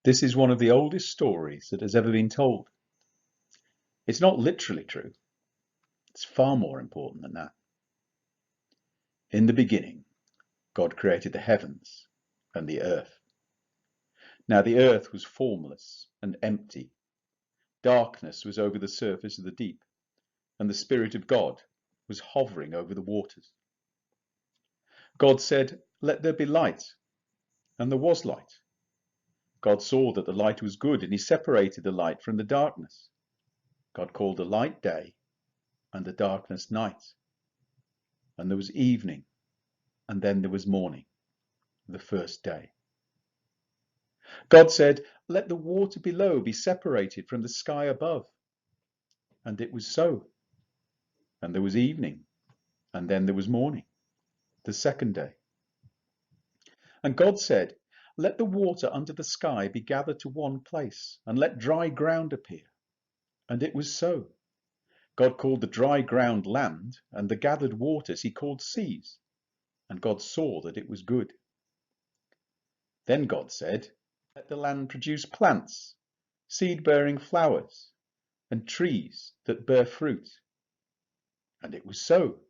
This is one of the oldest stories that has ever been told. It's not literally true. It's far more important than that. In the beginning, God created the heavens and the earth. Now the earth was formless and empty. Darkness was over the surface of the deep, and the Spirit of God was hovering over the waters. God said, "Let there be light," and there was light. God saw that the light was good, and he separated the light from the darkness. God called the light day, and the darkness night. And there was evening, and then there was morning, the first day. God said, "Let the water below be separated from the sky above." And it was so. And there was evening, and then there was morning, the second day. And God said, "Let the water under the sky be gathered to one place, and let dry ground appear." And it was so. God called the dry ground land, and the gathered waters he called seas. And God saw that it was good. Then God said, "Let the land produce plants, seed-bearing flowers, and trees that bear fruit." And it was so.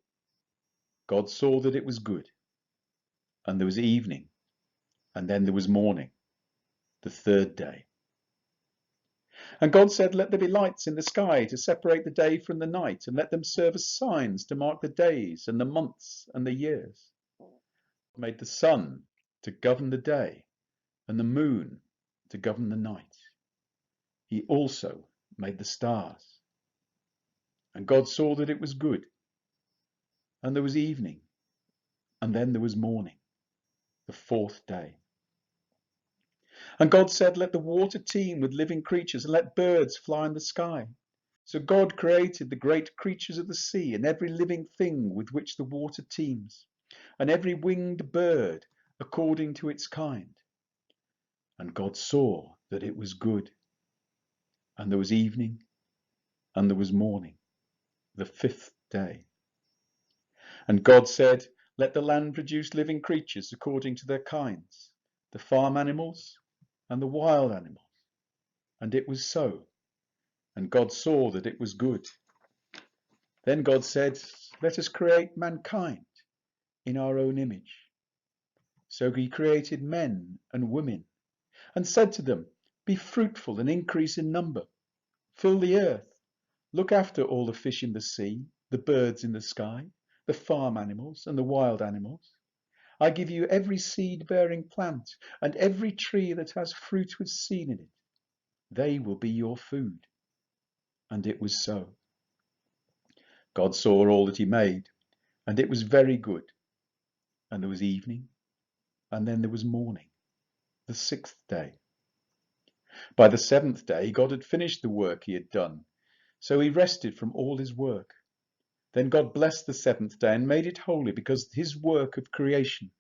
God saw that it was good. And there was evening, and then there was morning, the third day. And God said, "Let there be lights in the sky to separate the day from the night, and let them serve as signs to mark the days and the months and the years." God made the sun to govern the day, and the moon to govern the night. He also made the stars. And God saw that it was good. And there was evening, and then there was morning, the fourth day. And God said, "Let the water teem with living creatures, and let birds fly in the sky." So God created the great creatures of the sea, and every living thing with which the water teems, and every winged bird according to its kind. And God saw that it was good. And there was evening, and there was morning, the fifth day. And God said, "Let the land produce living creatures according to their kinds, the farm animals and the wild animals." And it was so. And God saw that it was good. Then God said, "Let us create mankind in our own image." So he created men and women, and said to them, "Be fruitful and increase in number. Fill the earth. Look after all the fish in the sea, the birds in the sky, the farm animals and the wild animals. I give you every seed-bearing plant and every tree that has fruit with seed in it. They will be your food." And it was so. God saw all that he made, and it was very good. And there was evening, and then there was morning, the sixth day. By the seventh day, God had finished the work he had done, so he rested from all his work. Then God blessed the seventh day and made it holy, because his work of creation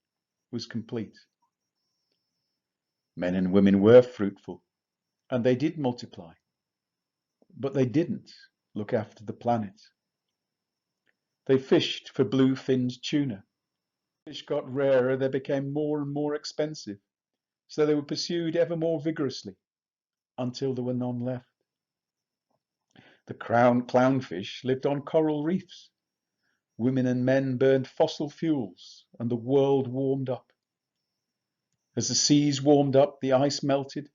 was complete. Men and women were fruitful, and they did multiply, but they didn't look after the planet. They fished for blue-finned tuna. Fish got rarer, they became more and more expensive, so they were pursued ever more vigorously until there were none left. The clownfish lived on coral reefs. Women and men burned fossil fuels, and the world warmed up. As the seas warmed up, the ice melted,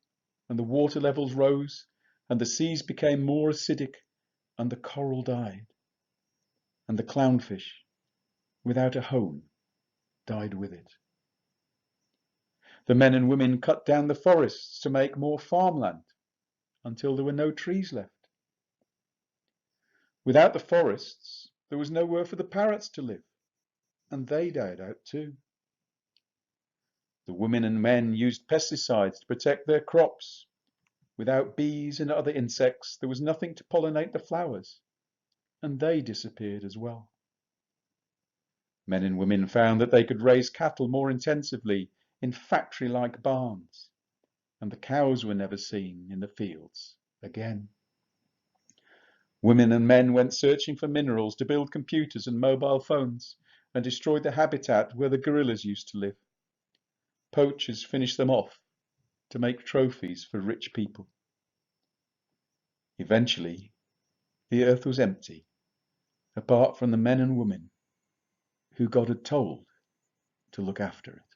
and the water levels rose, and the seas became more acidic, and the coral died. And the clownfish, without a home, died with it. The men and women cut down the forests to make more farmland, until there were no trees left. Without the forests, there was nowhere for the parrots to live, and they died out too. The women and men used pesticides to protect their crops. Without bees and other insects, there was nothing to pollinate the flowers, and they disappeared as well. Men and women found that they could raise cattle more intensively in factory-like barns, and the cows were never seen in the fields again. Women and men went searching for minerals to build computers and mobile phones, and destroyed the habitat where the gorillas used to live. Poachers finished them off, to make trophies for rich people. Eventually, the earth was empty, apart from the men and women who God had told to look after it.